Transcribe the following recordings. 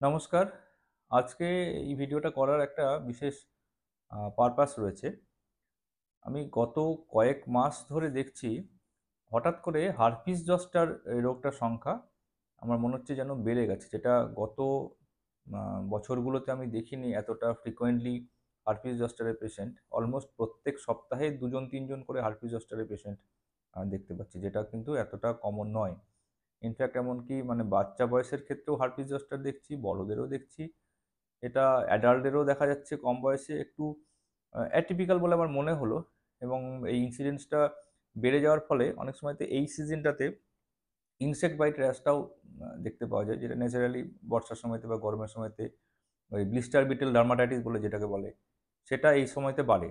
নমস্কার। আজকে এই ভিডিওটা করার একটা বিশেষ পারপাস রয়েছে। আমি গত কয়েক মাস ধরে দেখছি হঠাৎ করে হারপিস জস্টার এই রোগটার সংখ্যা আমার মনে হচ্ছে যেন বেড়ে গেছে। যেটা গত বছরগুলোতে আমি দেখিনি এতটা ফ্রিকোয়েন্টলি হারপিস জস্টারের পেশেন্ট। অলমোস্ট প্রত্যেক সপ্তাহে ২ জন ৩ জন করে হারপিস জস্টারের পেশেন্ট দেখতে পাচ্ছি। যেটা কিন্তু এতটা কমন নয়। ইনফ্যাক্ট এমনকি মানে বাচ্চা বয়সের ক্ষেত্রেও হারপিস জস্টার দেখছি, বড়দেরও দেখছি। এটা অ্যাডাল্টদেরও দেখা যাচ্ছে কম বয়সে একটু অ্যাটিপিক্যাল বলে আমার মনে হলো। এবং এই ইনসিডেন্সটা বেড়ে যাওয়ার ফলে অনেক সময়তে এই সিজনটাতে ইনসেক্ট বাইট র্যাশটাও দেখতে পাওয়া যায়, যেটা ন্যাচারালি বর্ষার সময়তে বা গরমের সময়তে ওই ব্লিস্টার বিটেল ডার্মাটাইটিস বলে যেটাকে বলে, সেটা এই সময়তে বাড়ে।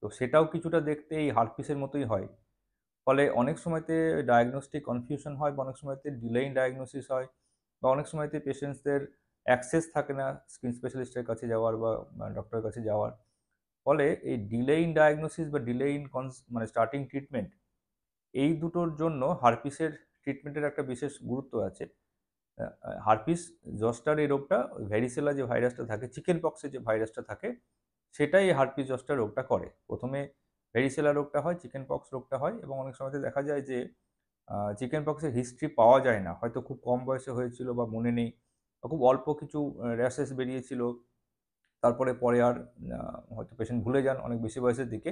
তো সেটাও কিছুটা দেখতে এই হারপিসের মতোই হয়। ফলে অনেক সময়তে ডায়াগনস্টিক কনফিউশন হয় বা অনেক সময়তে ডিলে ইন ডায়াগনোসিস হয় বা অনেক সময়তে পেশেন্টসদের অ্যাক্সেস থাকে না স্কিন স্পেশালিস্টের কাছে যাওয়ার বা ডক্টরের কাছে যাওয়ার। ফলে এই ডিলে ইন ডায়াগনোসিস বা ডিলে ইন মানে স্টার্টিং ট্রিটমেন্ট, এই দুটোর জন্য হারপিসের ট্রিটমেন্টের একটা বিশেষ গুরুত্ব আছে। হারপিস জস্টার এই রোগটা ভ্যারিসেলা যে ভাইরাসটা থাকে, চিকেন পক্সের যে ভাইরাসটা থাকে, সেটাই এই হারপিস জস্টার রোগটা করে। প্রথমে ভ্যারিসেলা রোগটা হয়, চিকেন পক্স রোগটা হয় এবং অনেক সময়তে দেখা যায় যে চিকেন পক্সের হিস্ট্রি পাওয়া যায় না। হয়তো খুব কম বয়সে হয়েছিল বা মনে নেই, বা খুব অল্প কিছু র্যাশেস বেরিয়েছিল। তারপরে পরে আর হয়তো পেশেন্ট ভুলে যান অনেক বেশি বয়সের দিকে।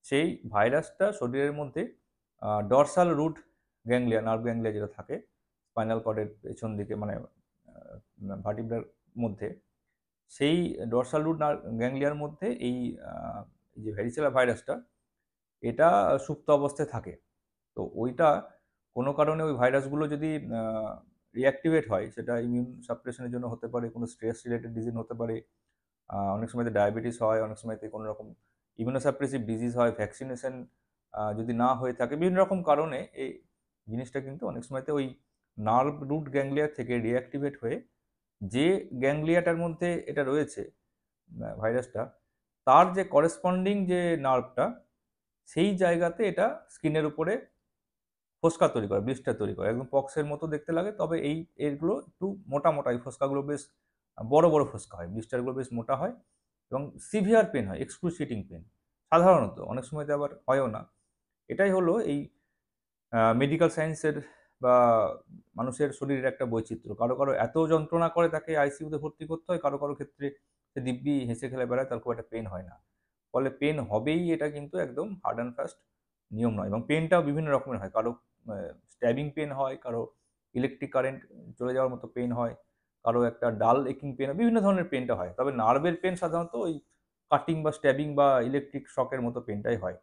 সেই ভাইরাসটা শরীরের মধ্যে dorsal root ganglia, nerve ganglia যেটা থাকে স্পাইনাল কর্ডের পেছন দিকে, মানে ভার্টিব্রার মধ্যে, সেই ডরসাল রুট গ্যাংলিয়ার মধ্যে এই যে ভ্যারিসেলা ভাইরাসটা, এটা সুপ্ত অবস্থায় থাকে। তো ওইটা কোনো কারণে ওই ভাইরাসগুলো যদি রিঅ্যাক্টিভেট হয়, সেটা ইমিউন সাপ্রেশনের জন্য হতে পারে, কোনো স্ট্রেস রিলেটেড ডিজিজ হতে পারে, অনেক সময়তে ডায়াবেটিস হয়, অনেক সময়তে কোনো রকম ইমিউনোসাপ্রেসিভ ডিজিজ হয়, ভ্যাকসিনেশন যদি না হয়ে থাকে, বিভিন্ন রকম কারণে এই জিনিসটা কিন্তু অনেক সময়তে ওই নার্ভ রুট গ্যাংলিয়া থেকে রিঅ্যাক্টিভেট হয়ে যে গ্যাংলিয়াটার মধ্যে এটা রয়েছে, ভাইরাসটা, তার যে করেসপন্ডিং যে নার্ভটা, সেই জায়গাতে এটা স্কিনের উপরে ফোস্কা তৈরি করে, ব্লিস্টার তৈরি করে, একদম পক্সের মতো দেখতে লাগে। তবে এগুলো একটু মোটা মোটা, এই ফোস্কাগুলো বেশ বড় বড় ফোস্কা হয়, ব্লিস্টারগুলো বেশ মোটা হয় এবং সিভিয়ার পেন হয়, এক্সক্রুশিয়েটিং পেন সাধারণত, অনেক সময়তে আবার হয়ও না। এটাই হলো এই মেডিকেল সায়েন্সের বা মানুষের শরীরের একটা বৈচিত্র্য। কারো কারো এত যন্ত্রণা করে তাকে আইসিইউতে ভর্তি করতে হয়, কারো কারো ক্ষেত্রে সে দিব্যি হেসে খেলে বেড়ায়, তার খুব একটা পেন হয় না। ফলে পেন হবেই, এটা কিন্তু একদম হার্ড অ্যান্ড ফাস্ট নিয়ম নয়। এবং পেনটাও বিভিন্ন রকমের হয়, কারো স্ট্যাবিং পেন হয়, কারো ইলেকট্রিক কারেন্ট চলে যাওয়ার মতো পেন হয়, কারো একটা ডাল একিং পেন হয়, বিভিন্ন ধরনের পেনটা হয়। তবে নার্ভের পেন সাধারণত ওই কাটিং বা স্ট্যাবিং বা ইলেকট্রিক শকের মতো পেনটাই হয়।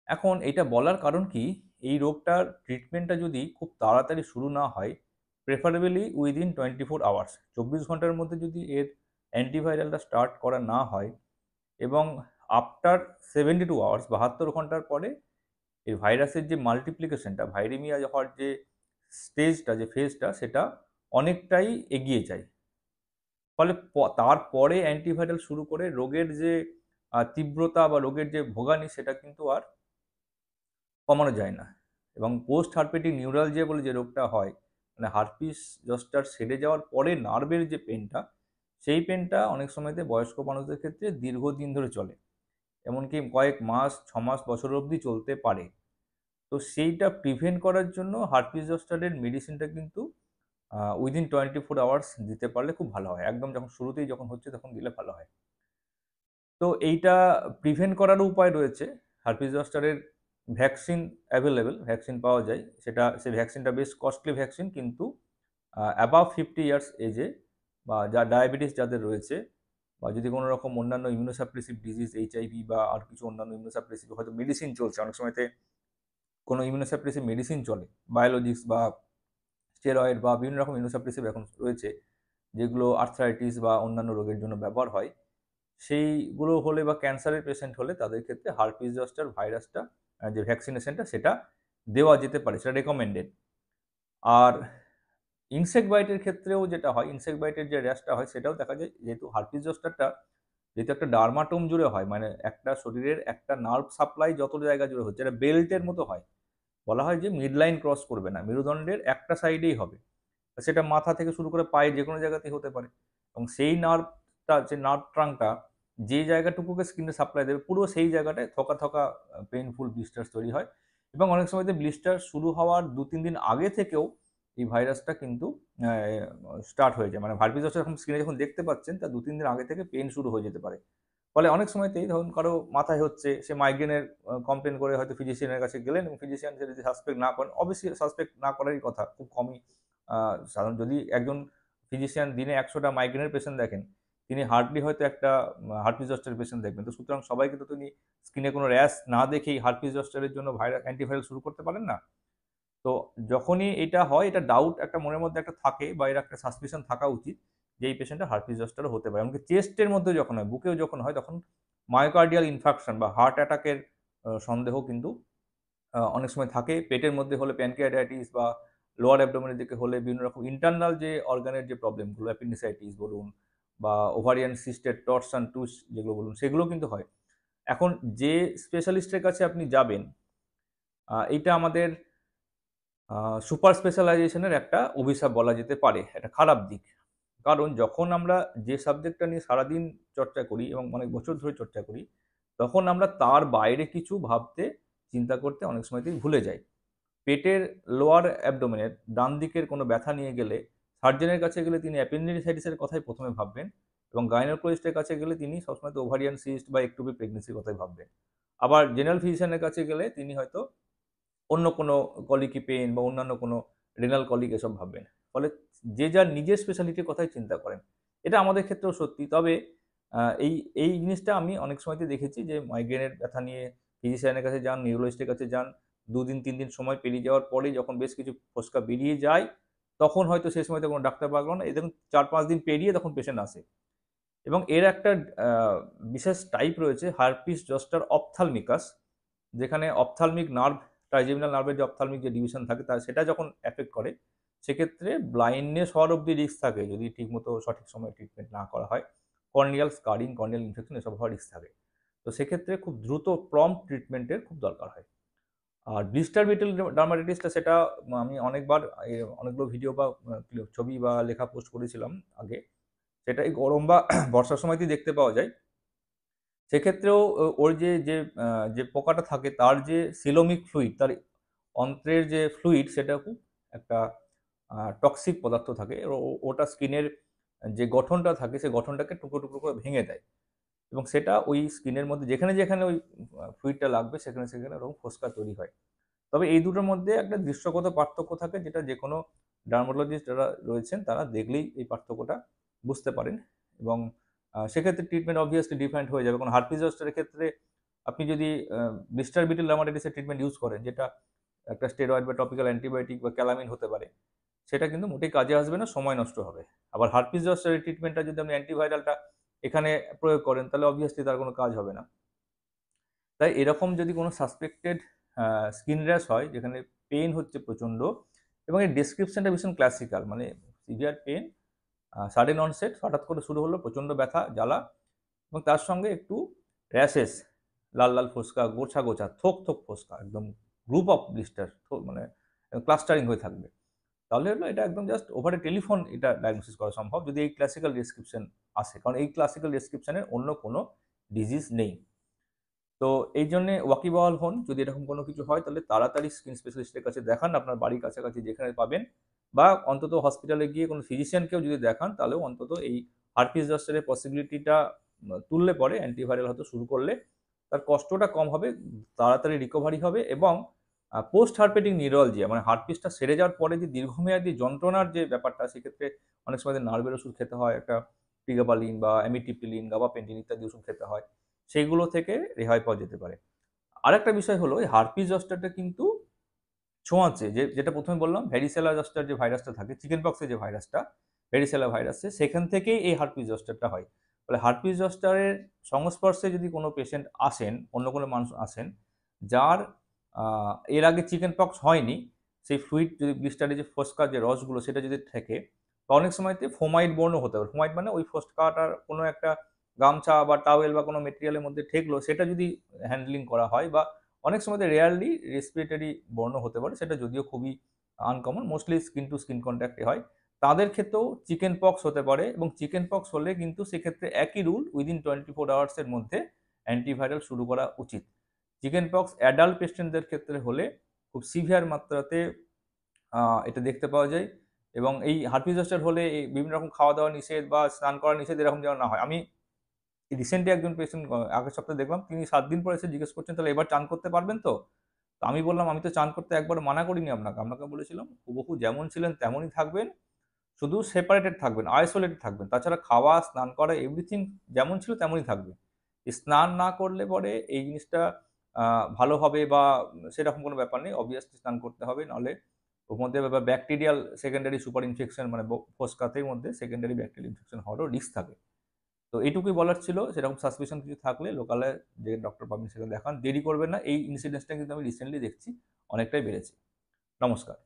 এখন এটা বলার কারণ কি, এই রোগটার ট্রিটমেন্টটা যদি খুব তাড়াতাড়ি শুরু না হয়, প্রেফারেবলি উইদিন 24 আওয়ার্স, ২৪ ঘন্টার মধ্যে যদি এর অ্যান্টিভাইরালটা স্টার্ট করা না হয় এবং আফটার 72 আওয়ার্স, ৭২ ঘন্টার পরে এই ভাইরাসের যে মাল্টিপ্লিকেশনটা, ভাইরেমিয়া হওয়ার যে স্টেজটা, যে ফেজটা, সেটা অনেকটাই এগিয়ে যায়। ফলে তারপরে অ্যান্টিভাইরাল শুরু করে রোগের যে তীব্রতা বা রোগের যে ভোগানি, সেটা কিন্তু আর কমানো যায় না। এবং পোস্ট হার্পেটিক নিউরালজিয়া বলে যে রোগটা হয়, মানে হারপিস জস্টার সেরে যাওয়ার পরে নার্ভের যে পেনটা, সেই পেনটা অনেক সময়তে বয়স্ক মানুষদের ক্ষেত্রে দীর্ঘদিন ধরে চলে, এমনকি কয়েক মাস, ৬ মাস, বছর অবধি চলতে পারে। তো সেইটা প্রিভেন্ট করার জন্য হারপিস জস্টারের মেডিসিনটা কিন্তু উইদিন 24 আওয়ার্স দিতে পারলে খুব ভালো হয়। একদম যখন শুরুতেই যখন হচ্ছে তখন দিলে ভালো হয়। তো এইটা প্রিভেন্ট করারও উপায় রয়েছে। হারপিস জস্টারের ভ্যাকসিন অ্যাভেলেবল, ভ্যাকসিন পাওয়া যায়। সেই ভ্যাকসিনটা বেশ কস্টলি ভ্যাকসিন, কিন্তু অ্যাবাভ 50 ইয়ার্স এজে বা ডায়াবেটিস যাদের রয়েছে, বা যদি কোনো রকম অন্যান্য ইমিউনোসাপ্রেসিভ ডিজিজ, এইচআইভি বা আর কিছু অন্যান্য ইমিউনোসাপ্রেসিভ হয়তো মেডিসিন চলছে, অনেক সময়তে কোনো ইমিউনোসাপ্রেসিভ মেডিসিন চলে, বায়োলজিক্স বা স্টেরয়েড বা বিভিন্ন রকম ইমিউনোসাপ্রেসিভ এখন রয়েছে, যেগুলো আর্থ্রাইটিস বা অন্যান্য রোগের জন্য ব্যবহার হয়। সেইগুলো হলে বা ক্যান্সারের পেশেন্ট হলে তাদের ক্ষেত্রে হারপিস জস্টার ভাইরাসটা যে ভ্যাকসিনেশনটা, সেটা দেওয়া যেতে পারে, সেটা রেকমেন্ডেড। আর ইনসেক্ট বাইটের ক্ষেত্রেও যেটা হয়, ইনসেক্ট বাইটের যে র্যাশটা হয়, সেটাও দেখা যায়, যেহেতু হারপিস জস্টারটা যেহেতু একটা ডার্মাটোম জুড়ে হয়, মানে একটা শরীরের একটা নার্ভ সাপ্লাই যত জায়গা জুড়ে হচ্ছে, এটা বেল্টের মতো হয়। বলা হয় যে মিড লাইন ক্রস করবে না, মেরুদণ্ডের একটা সাইডেই হবে। সেটা মাথা থেকে শুরু করে পায়ের যে কোনো জায়গাতেই হতে পারে। এবং সেই নার্ভটা, যে নার্ভ ট্রাঙ্কটা যে জায়গাটুকুকে স্কিনে সাপ্লাই দেবে, পুরো সেই জায়গাটায় থকা থকা পেইনফুল ব্লিস্টার্স তৈরি হয়। এবং অনেক সময়তে ব্লিস্টার শুরু হওয়ার ২-৩ দিন আগে থেকেও এই ভাইরাসটা কিন্তু স্টার্ট হয়ে যায়। মানে হার্পিস জস্টার যখন স্কিনে যখন দেখতে পাচ্ছেন, তার ২-৩ দিন আগে থেকে পেইন শুরু হয়ে যেতে পারে। ফলে অনেক সময়তেই ধরুন কারো মাথায় হচ্ছে, সে মাইগ্রেনের কমপ্লেন করে হয়তো ফিজিশিয়ানের কাছে গেলেন, এবং ফিজিশিয়ান সে যদি সাসপেক্ট না করেন, অবশ্যই সাসপেক্ট না করারই কথা, খুব কমই সাধারণ, যদি একজন ফিজিশিয়ান দিনে ১০০ টা মাইগ্রেনের পেশেন্ট দেখেন, তিনি হার্ডলি হয়তো একটা হার্পিস জস্টারের পেশেন্ট দেখবেন। তো সুতরাং সবাইকে তো তিনি স্কিনে কোনো র্যাশ না দেখেই হার্পিস জস্টারের জন্য অ্যান্টিভাইরাল শুরু করতে পারেন না। তো যখনই এটা হয়, এটা ডাউট একটা মনের মধ্যে একটা থাকে, বা এর একটা সাসপিশন থাকা উচিত যে এই পেশেন্টটা হার্পিস জস্টারও হতে পারে। এমনকি চেস্টের মধ্যে যখন হয়, বুকেও যখন হয়, তখন মায়োকার্ডিয়াল ইনফার্কশন বা হার্ট অ্যাটাকের সন্দেহ কিন্তু অনেক সময় থাকে। পেটের মধ্যে হলে প্যানক্রিয়াটাইটিস, বা লোয়ার অ্যাবডোমেনের দিকে হলে বিভিন্ন রকম ইন্টারনাল যে অর্গানের যে প্রবলেমগুলো, অ্যাপেন্ডিসাইটিস বলুন বা ওভারিয়ান সিস্টের টর্সন টুস যেগুলো বলুন, সেগুলো কিন্তু হয়। এখন যে স্পেশালিস্টের কাছে আপনি যাবেন, এইটা আমাদের সুপার স্পেশালাইজেশনের একটা অভিশাপ বলা যেতে পারে, একটা খারাপ দিক। কারণ যখন আমরা যে সাবজেক্টটা নিয়ে সারাদিন চর্চা করি এবং অনেক বছর ধরে চর্চা করি, তখন আমরা তার বাইরে কিছু ভাবতে, চিন্তা করতে অনেক সময়তেই ভুলে যাই। পেটের লোয়ার অ্যাবডোমেনের ডান দিকের কোনো ব্যথা নিয়ে গেলে সার্জনের কাছে গেলে তিনি অ্যাপেন্ডিসাইটিসের কথাই প্রথমে ভাববেন, এবং গাইনোকোলজিস্টের কাছে গেলে তিনি সবসময় তো ওভারিয়ান সিস্ট বা একটুপি প্রেগনেন্সির কথাই ভাববেন। আবার জেনারেল ফিজিশিয়ানের কাছে গেলে তিনি হয়তো অন্য কোনো কলিকি পেইন বা অন্যান্য কোনো রেনাল কলিক এসব ভাববেন। ফলে যে যার নিজের স্পেশালিটির কথাই চিন্তা করেন। এটা আমাদের ক্ষেত্রেও সত্যি। তবে এই এই জিনিসটা আমি অনেক সময়তে দেখেছি যে মাইগ্রেনের ব্যথা নিয়ে ফিজিশিয়ানের কাছে যান, নিউরোলজিস্টের কাছে যান। ২ দিন ৩ দিন সময় পেরিয়ে যাওয়ার পরেই যখন বেশ কিছু ফোসকা বেরিয়ে যায়, তখন হয়তো সেই সময়তে কোনো ডাক্তার পাওয়া গেল না। এই দেখুন ৪-৫ দিন পেরিয়ে তখন পেশেন্ট আসে। এবং এর একটা আ বিশেষ টাইপ রয়েছে, হার্পিস জস্টার অপথ্যালমিকাস, যেখানে অপথ্যালমিক নার্ভ, ট্রাইজেমিনাল নার্ভের যে অপথ্যালমিক যে ডিভিশন থাকে, সেটা যখন এফেক্ট করে, সেক্ষেত্রে ব্লাইন্ডনেস হওয়ার অব্দি রিস্ক থাকে যদি ঠিকমতো সঠিক সময়ে ট্রিটমেন্ট না করা হয়। কর্নিয়াল স্কারিং, কর্নিয়াল ইনফেকশন এসব হওয়ার রিস্ক থাকে। তো সেক্ষেত্রে খুব দ্রুত প্রম্পট ট্রিটমেন্টের খুব দরকার হয়। আর ব্লিস্টার বিটল ডার্মাটাইটিসটা, সেটা আমি অনেকবার অনেকগুলো ভিডিও বা ছবি বা লেখা পোস্ট করেছিলাম আগে। সেটা এই গরম বা বর্ষার সময়তেই দেখতে পাওয়া যায়। সেক্ষেত্রেও ওর যে পোকাটা থাকে, তার যে সিলোমিক ফ্লুইড, তার অন্ত্রের যে ফ্লুইড, সেটা খুব একটা টক্সিক পদার্থ থাকে। ওটা স্কিনের যে গঠনটা থাকে, সেই গঠনটাকে টুকরো টুকরো করে ভেঙে দেয়, এবং সেটা ওই স্কিনের মধ্যে যেখানে যেখানে ওই ফ্লুইডটা লাগবে, সেখানে সেখানে ওরকম ফোস্কা তৈরি হয়। তবে এই দুটোর মধ্যে একটা দৃশ্যগত পার্থক্য থাকে, যেটা যে কোনো ডার্মাটোলজিস্ট যারা রয়েছেন তারা দেখলেই এই পার্থক্যটা বুঝতে পারেন। এবং সেক্ষেত্রে ট্রিটমেন্ট অবভিয়াসলি ডিফারেন্ট হয়ে যাবে। কারণ হার্পিস জস্টারের ক্ষেত্রে আপনি যদি ব্লিস্টার বিটল ডার্মাটাইটিসের ট্রিটমেন্ট ইউজ করেন, যেটা একটা স্টেরয়েড বা টপিক্যাল অ্যান্টিবায়োটিক বা ক্যালামিন হতে পারে, সেটা কিন্তু মোটেই কাজে আসবে না, সময় নষ্ট হবে। আবার হার্পিস জস্টারের ট্রিটমেন্টটা যদি আপনি অ্যান্টিভাইরালটা এখানে প্রয়োগ করেন, তাহলে অবভিয়াসলি তার কোনো কাজ হবে না। তাই এরকম যদি কোনো সাসপেক্টেড স্কিন র্যাশ হয়, যেখানে পেইন হচ্ছে প্রচণ্ড, এবং এর ডেসক্রিপশনটা ভীষণ ক্লাসিক্যাল, মানে সিভিয়ার পেইন, সাডেন অনসেট, হঠাৎ করে শুরু হলো প্রচণ্ড ব্যথা, জ্বালা, এবং তার সঙ্গে একটু র্যাশেস, লাল লাল ফোস্কা, গোছা গোছা থোক থোক ফোস্কা, একদম গ্রুপ অফ ব্লিস্টার, মানে ক্লাস্টারিং হয়ে থাকবে। তাহলে হলো এটা একদম জাস্ট ওভার এ টেলিফোন এটা ডায়াগনোসিস করা সম্ভব, যদি এই ক্লাসিক্যাল ডেসক্রিপশন আসে। কারণ এই ক্লাসিক্যাল ডেসক্রিপশনের অন্য কোনো ডিজিজ নেই। তো এই জন্যে ওয়াকিবহাল হন, যদি এরকম কোনো কিছু হয় তাহলে তাড়াতাড়ি স্কিন স্পেশালিস্টের কাছে দেখান, আপনার বাড়ির কাছাকাছি যেখানে পাবেন, বা অন্তত হসপিটালে গিয়ে কোনো ফিজিশিয়ানকেও যদি দেখান, তাহলেও অন্তত এই হার্পিস জস্টারের পসিবিলিটিটা তুললে পরে অ্যান্টিভাইরাল হয়তো শুরু করলে তার কষ্টটা কম হবে, তাড়াতাড়ি রিকভারি হবে। এবং পোস্ট হার্পেটিক নিউরোলজিয়া, মানে হার্পিসটা সেরে যাওয়ার পরে যে দীর্ঘমেয়াদী যন্ত্রণার যে ব্যাপারটা, সেক্ষেত্রে অনেক সময় নার্ভের ওষুধ খেতে হয়, একটা প্রিগাবালিন বা অ্যামিটিপ্রিলিন, গাবাপেন্টিন ইত্যাদি ওষুধ খেতে হয়, সেইগুলো থেকে রেহাই পাওয়া যেতে পারে। আরেকটা বিষয় হলো, এই হার্পিস জস্টারটা কিন্তু ছোঁয়াচে, যেটা প্রথমে বললাম, ভ্যারিসেলা জস্টার যে ভাইরাসটা থাকে, চিকেন পক্সের যে ভাইরাসটা, ভ্যারিসেলা ভাইরাসে, সেখান থেকেই এই হার্পিস জস্টারটা হয়। ফলে হার্পিস জস্টারের সংস্পর্শে যদি কোনো পেশেন্ট আসেন, অন্য কোনো মানুষ আসেন, যার এর আগে চিকেন পক্স হয়নি, সেই ফ্লুইড যদি ব্লিস্টারের যে ফোস্কার যে রসগুলো সেটা যদি থাকে, বা অনেক সময়তে ফোমাইট বর্ণ হতে পারে। ফোমাইট মানে ওই ফোস্কাটার কোনো একটা গামছা বা টাওয়েল বা কোনো মেটেরিয়ালের মধ্যে ঠেকলো, সেটা যদি হ্যান্ডলিং করা হয়, বা অনেক সময় রেয়ারলি রেসপিরেটরি বর্ণ হতে পারে, সেটা যদিও খুবই uncommon, mostly skin to skin কন্ট্যাক্টে হয়। তাদের ক্ষেত্রেও চিকেন পক্স হতে পারে, এবং চিকেন পক্স হলে কিন্তু সেক্ষেত্রে একই রুল, উইদিন 24 আওয়ার্সের মধ্যে অ্যান্টিভাইরাল শুরু করা উচিত। চিকেন পক্স অ্যাডাল্ট পেশেন্টদের ক্ষেত্রে হলে খুব সিভিয়ার মাত্রাতে এটা দেখতে পাওয়া যায়, এবং এই হার্পিস জস্টার হলে এই বিভিন্ন রকম খাওয়া দাওয়া নিষেধ বা স্নান করা নিষেধ এরকম যেন না হয়। আমি রিসেন্টলি একজন পেশেন্ট আগের সপ্তাহে দেখলাম, তিনি 7 দিন পরে এসে জিজ্ঞেস করছেন, তাহলে এবার চান করতে পারবেন তো? তো আমি বললাম, আমি তো চান করতে একবার মানা করিনি আপনাকে, আপনাকে বলেছিলাম হুবহু যেমন ছিলেন তেমনই থাকবেন, শুধু সেপারেটেড থাকবেন, আইসোলেটেড থাকবেন, তাছাড়া খাওয়া স্নান করা এভরিথিং যেমন ছিল তেমনই থাকবে। স্নান না করলে পরে এই জিনিসটা ভালো হবে বা সেরকম কোনো ব্যাপার নেই, অবভিয়াসলি স্নান করতে হবে, নাহলে ওর মধ্যে ব্যাকটেরিয়াল সেকেন্ডারি সুপার ইনফেকশন, মানে ফোসকাতের মধ্যে সেকেন্ডারি ব্যাকটেরিয়াল ইনফেকশন হওয়ারও রিস্ক থাকে। তো এইটুকুই বলার ছিল, সেরকম সাসপিশন কিছু থাকলে লোকালে যে ডক্টর পাবেন সেটা দেখান, দেরি করবেন না। এই ইনসিডেন্সটা কিন্তু আমি রিসেন্টলি দেখছি অনেকটাই বেড়েছে। নমস্কার।